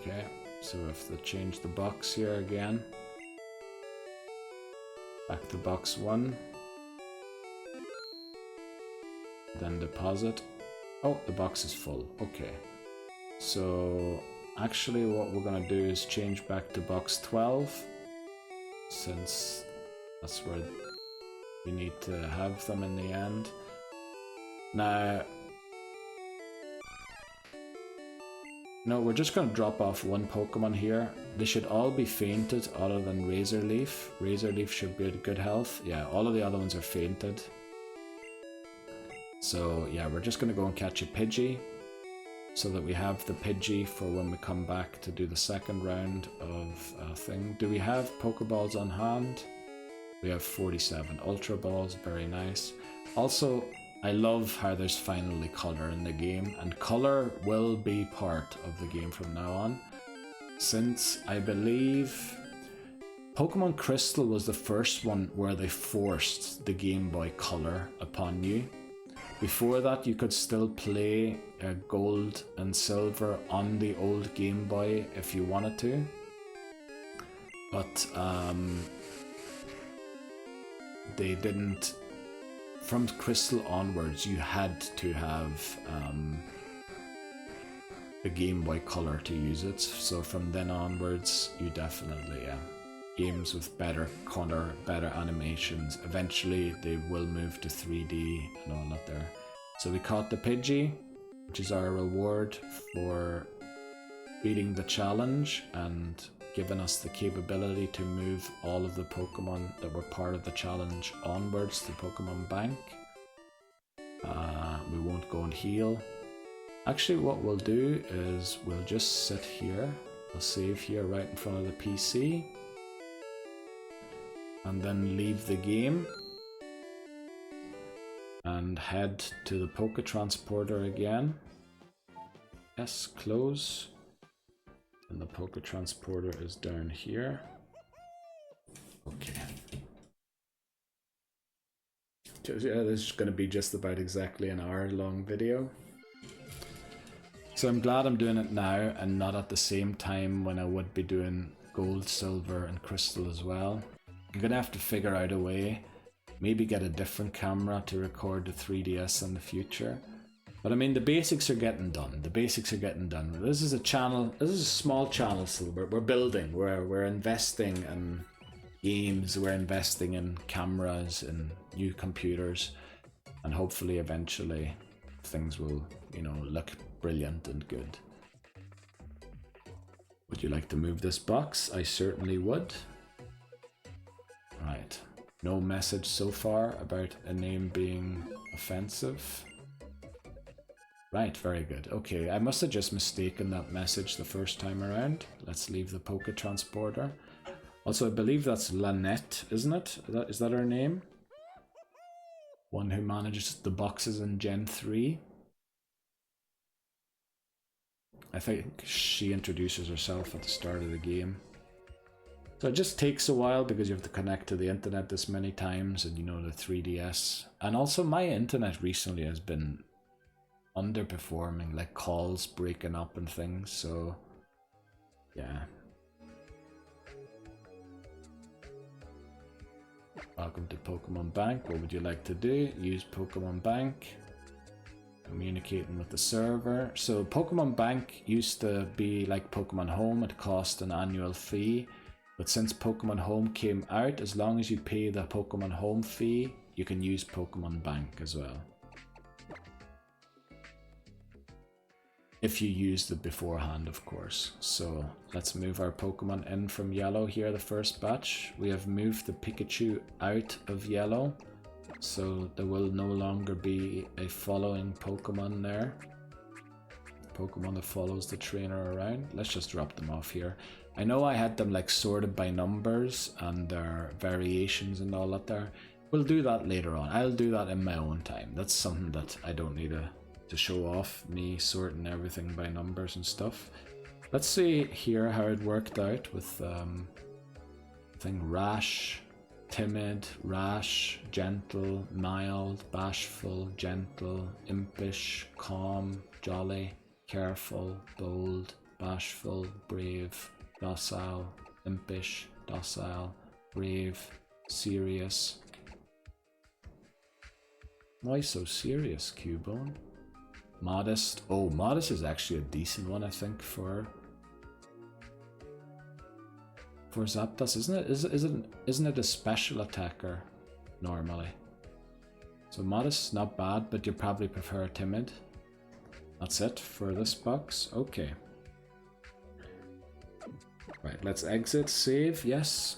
Okay, so if they change the box here again, back to box 1, then deposit. Oh, the box is full. Okay, so actually what we're gonna do is change back to box 12, since that's where we need to have them in the end. Now, no, we're just gonna drop off one Pokemon here. They should all be fainted other than Razor Leaf. Razor Leaf should be at good health. Yeah, all of the other ones are fainted. So yeah, we're just gonna go and catch a Pidgey, so that we have the Pidgey for when we come back to do the second round of thing. Do we have Pokeballs on hand? We have 47 Ultra Balls, very nice. Also, I love how there's finally colour in the game, and colour will be part of the game from now on, since I believe Pokemon Crystal was the first one where they forced the Game Boy Color upon you. Before that, you could still play Gold and Silver on the old Game Boy if you wanted to, but they didn't. From Crystal onwards, you had to have the Game Boy Color to use it. So from then onwards, you definitely games with better color, better animations. Eventually, they will move to 3D and all that there. So we caught the Pidgey, which is our reward for beating the challenge and giving us the capability to move all of the Pokemon that were part of the challenge onwards to Pokemon Bank. We won't go and heal. Actually, what we'll do is we'll just sit here. We'll save here right in front of the PC. And then leave the game. And head to the Poke Transporter again. Yes, close. And the Poke Transporter is down here. Okay. Yeah, this is going to be just about exactly an hour-long video. So I'm glad I'm doing it now and not at the same time when I would be doing Gold, Silver, and Crystal as well. I'm going to have to figure out a way, maybe get a different camera to record the 3DS in the future. But I mean, the basics are getting done. The basics are getting done. This is a channel. This is a small channel, so we're building. We're investing in games. We're investing in cameras and new computers, and hopefully, eventually, things will, you know, look brilliant and good. Would you like to move this box? I certainly would. Right. No message so far about a name being offensive. Right, very good. Okay, I must have just mistaken that message the first time around. Let's leave the Poké Transporter. Also, I believe that's Lynette, isn't it? Is that her name? One who manages the boxes in Gen 3. I think she introduces herself at the start of the game. So it just takes a while because you have to connect to the internet this many times, and you know, the 3DS. And also my internet recently has been underperforming, like calls breaking up and things, so yeah. Welcome to Pokemon Bank. What would you like to do? Use Pokemon Bank. Communicating with the server. So Pokemon Bank used to be like Pokemon Home. It cost an annual fee, but since Pokemon Home came out, as long as you pay the Pokemon Home fee, you can use Pokemon Bank as well, if you used it beforehand, of course. So let's move our Pokemon in from yellow here, the first batch. We have moved the Pikachu out of yellow, so there will no longer be a following Pokemon there. Pokemon that follows the trainer around. Let's just drop them off here. I know I had them like sorted by numbers and their variations and all that there. We'll do that later on. I'll do that in my own time. That's something that I don't need to show off, me sorting everything by numbers and stuff. Let's see here how it worked out with Rash, Timid, Rash, Gentle, Mild, Bashful, Gentle, Impish, Calm, Jolly, Careful, Bold, Bashful, Brave, Docile, Impish, Docile, Brave, Serious. Why so serious, Cubone? Modest. Oh, Modest is actually a decent one, I think, for Zapdos, isn't it? Isn't it a special attacker normally? So Modest is not bad, but you probably prefer Timid. That's it for this box. Okay. Right, let's exit, save, yes.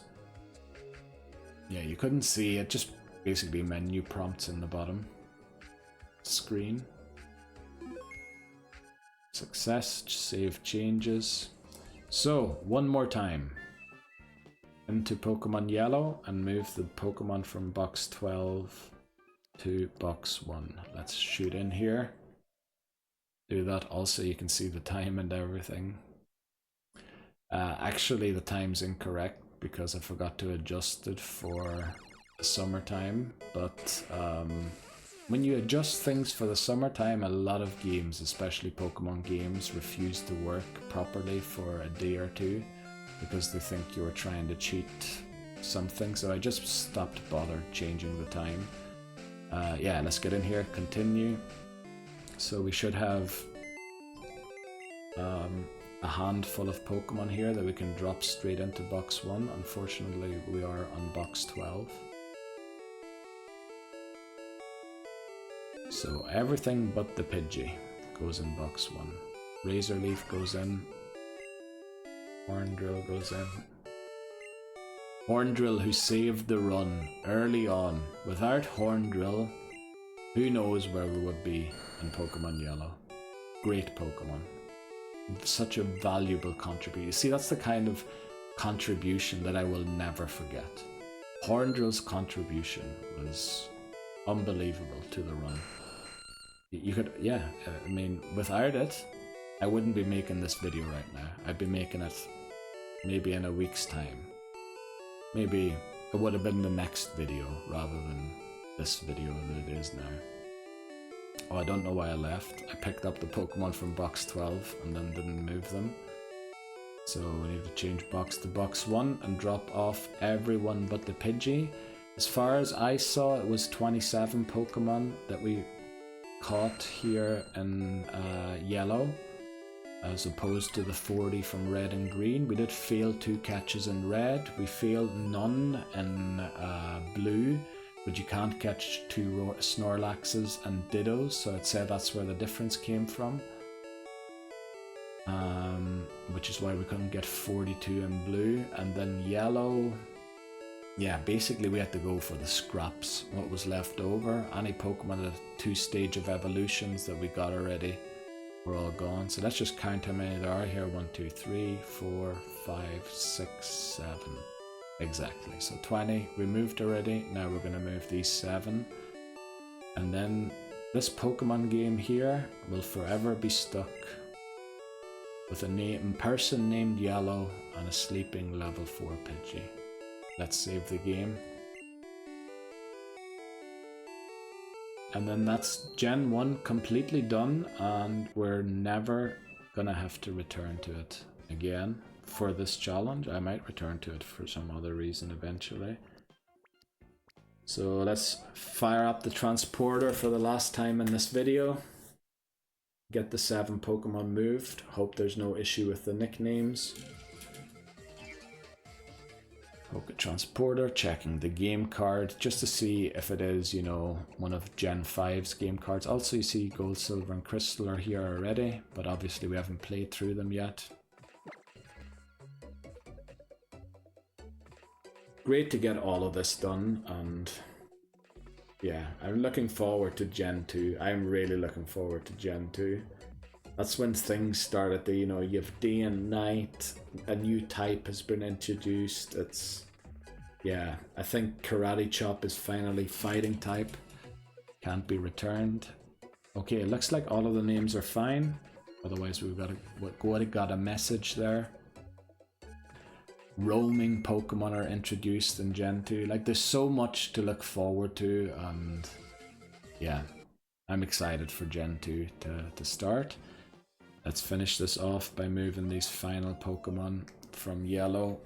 Yeah, you couldn't see it, just basically menu prompts in the bottom screen. Success, save changes. So, one more time. Into Pokemon Yellow and move the Pokemon from box 12 to box 1. Let's shoot in here. Do that also, you can see the time and everything. Actually, the time's incorrect because I forgot to adjust it for the summertime, but when you adjust things for the summertime, a lot of games, especially Pokemon games, refuse to work properly for a day or two because they think you were trying to cheat something, so I just stopped bother changing the time. Yeah, let's get in here, continue. So we should have a handful of Pokemon here that we can drop straight into box 1. Unfortunately, we are on box 12. So everything but the Pidgey goes in box 1. Razor Leaf goes in. Horndrill goes in. Horndrill, who saved the run early on. Without Horndrill, who knows where we would be in Pokemon Yellow. Great Pokemon. Such a valuable contribution. You see, that's the kind of contribution that I will never forget. Horndrill's contribution was unbelievable to the run. You could, yeah, I mean, without it, I wouldn't be making this video right now. I'd be making it maybe in a week's time. Maybe it would have been the next video rather than this video that it is now. Oh, I don't know why I left. I picked up the Pokemon from box 12 and then didn't move them. So we need to change box to box 1 and drop off everyone but the Pidgey. As far as I saw, it was 27 Pokemon that we caught here in yellow, as opposed to the 40 from red and green. We did fail 2 catches in red. We failed none in blue, but you can't catch 2 Snorlaxes and Dittos, so I'd say that's where the difference came from. Which is why we couldn't get 42 in blue. And then yellow, yeah, basically we had to go for the scraps, what was left over. Any Pokemon at 2 stage of evolutions that we got already were all gone. So let's just count how many there are here. 1, 2, 3, 4, 5, 6, 7. Exactly. So 20 we moved already. Now we're going to move these 7. And then this Pokemon game here will forever be stuck with a person named Yellow and a sleeping level 4 Pidgey. Let's save the game. And then that's Gen 1 completely done, and we're never gonna have to return to it again for this challenge. I might return to it for some other reason eventually. So let's fire up the transporter for the last time in this video. Get the 7 Pokemon moved. Hope there's no issue with the nicknames. Poké Transporter, checking the game card just to see if it is, you know, one of Gen 5's game cards. Also, you see Gold, Silver, and Crystal are here already, but obviously we haven't played through them yet. Great to get all of this done, and yeah, I'm looking forward to Gen 2. I'm really looking forward to Gen 2. That's when things started to, you know, you have day and night, a new type has been introduced. It's, yeah, I think Karate Chop is finally fighting type. Can't be returned. Okay, it looks like all of the names are fine. Otherwise we've got a message there. Roaming Pokemon are introduced in Gen 2. Like, there's so much to look forward to, and yeah, I'm excited for Gen 2 to start. Let's finish this off by moving these final Pokemon from yellow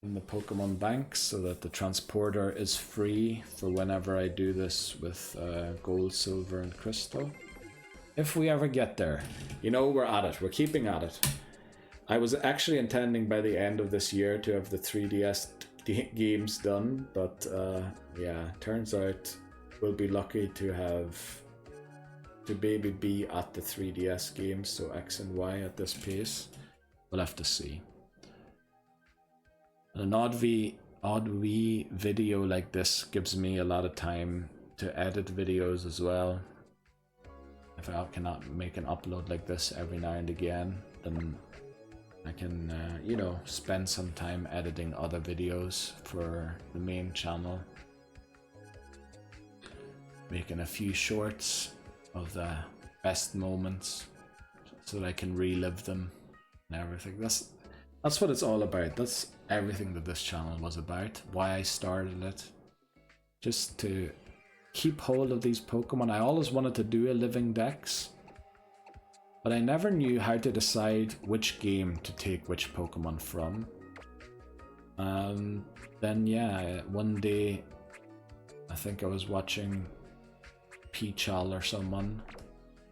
in the Pokemon banks so that the transporter is free for whenever I do this with Gold, Silver, and Crystal. If we ever get there. You know, we're at it. We're keeping at it. I was actually intending by the end of this year to have the 3DS games done, but yeah, turns out we'll be lucky to maybe be at the 3DS games, so X and Y at this pace. We'll have to see. An odd wee video like this gives me a lot of time to edit videos as well. If I cannot make an upload like this every now and again, then I can, you know, spend some time editing other videos for the main channel. Making a few shorts of the best moments so that I can relive them and everything. That's what it's all about. That's everything that this channel was about. Why I started it. Just to keep hold of these Pokemon. I always wanted to do a Living Dex, but I never knew how to decide which game to take which Pokemon from. And then yeah, one day I think I was watching Peachal or someone,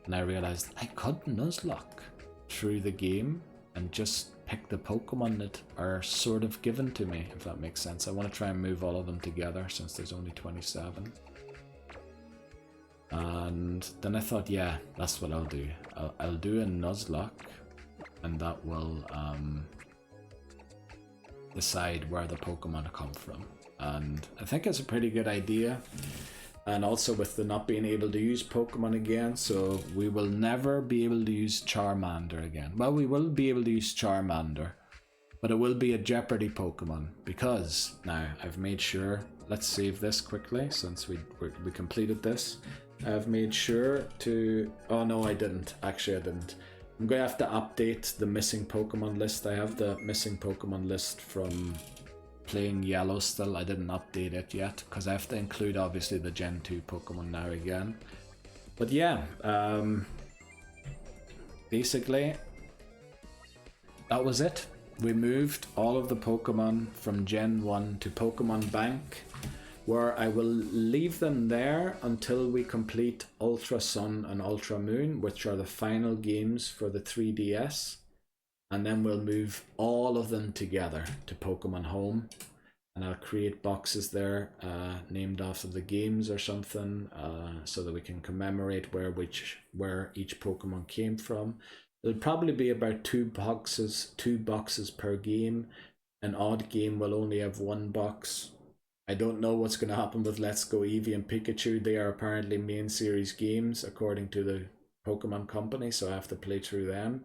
and I realized I could Nuzlocke through the game and just pick the Pokemon that are sort of given to me, if that makes sense. I want to try and move all of them together since there's only 27. And then I thought, yeah, that's what I'll do. I'll do a Nuzlocke, and that will decide where the Pokemon come from. And I think it's a pretty good idea. And also with the not being able to use Pokemon again, so we will never be able to use Charmander again. Well, we will be able to use Charmander, but it will be a Jeopardy Pokemon, because now I've made sure, let's save this quickly since we completed this. I've made sure to, oh no I didn't, actually I didn't. I'm going to have to update the missing Pokemon list. I have the missing Pokemon list from playing Yellow still. I didn't update it yet because I have to include obviously the Gen 2 Pokemon now again. But yeah, basically that was it. We moved all of the Pokemon from Gen 1 to Pokemon Bank. where I will leave them there until we complete Ultra Sun and Ultra Moon, which are the final games for the 3DS. And then we'll move all of them together to Pokemon Home. And I'll create boxes there named after the games or something, so that we can commemorate where each Pokemon came from. It'll probably be about two boxes per game. An odd game will only have one box. I don't know what's going to happen with Let's Go Eevee and Pikachu. They are apparently main series games according to the Pokemon Company, so I have to play through them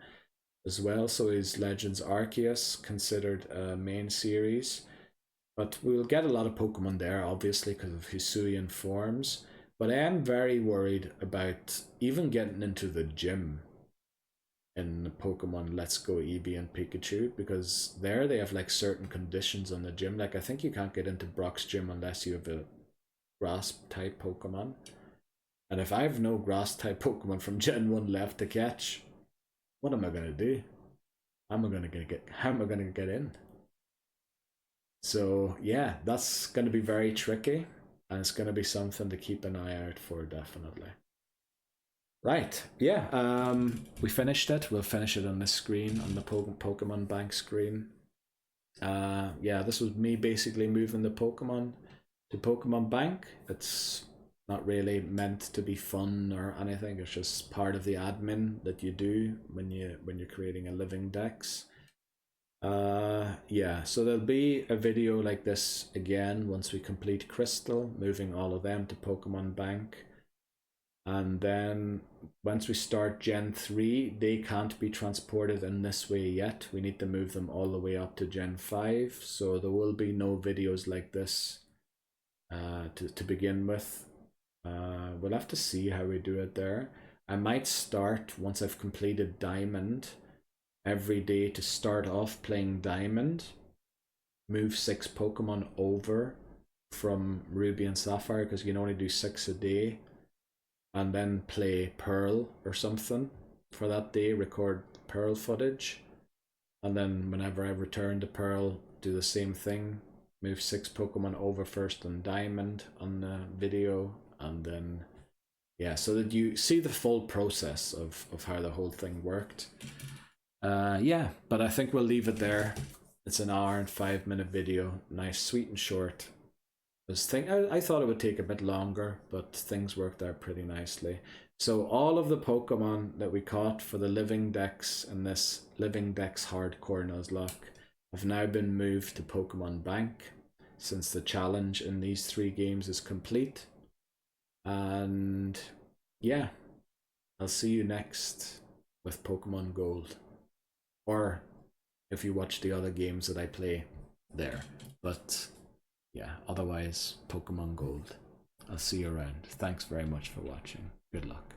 as well. So is Legends Arceus considered a main series? But we'll get a lot of Pokemon there, obviously, because of Hisuian forms. But I am very worried about even getting into the gym in Pokemon Let's Go Eevee and Pikachu, because there they have like certain conditions on the gym. Like I think you can't get into Brock's gym unless you have a grass type Pokemon. And if I have no grass type Pokemon from Gen 1 left to catch, what am I gonna do? How am I gonna get in? So yeah, that's gonna be very tricky, and it's gonna be something to keep an eye out for, definitely. Right, yeah, we finished it. We'll finish it on this screen, on the Pokemon Bank screen. Yeah, this was me basically moving the Pokemon to Pokemon Bank. It's not really meant to be fun or anything. It's just part of the admin that you do when you're creating a living dex. Yeah, so there'll be a video like this again once we complete Crystal, moving all of them to Pokemon Bank. And then once we start Gen 3, they can't be transported in this way yet. We need to move them all the way up to Gen 5. So there will be no videos like this to begin with. We'll have to see how we do it there. I might start, once I've completed Diamond, every day to start off playing Diamond, move 6 Pokemon over from Ruby and Sapphire, because you can only do 6 a day, and then play Pearl or something for that day, record Pearl footage, and then whenever I return to Pearl, do the same thing, move 6 Pokemon over first on Diamond on the video, and then yeah, so that you see the full process of how the whole thing worked. Yeah, but I think we'll leave it there. It's an hour and 5-minute video, nice, sweet and short. I thought it would take a bit longer, but things worked out pretty nicely. So all of the Pokemon that we caught for the Living Dex and this Living Dex Hardcore Nuzlocke have now been moved to Pokemon Bank, since the challenge in these 3 games is complete. And yeah, I'll see you next with Pokemon Gold, or if you watch the other games that I play there. But yeah, otherwise Pokemon Gold. I'll see you around. Thanks very much for watching. Good luck.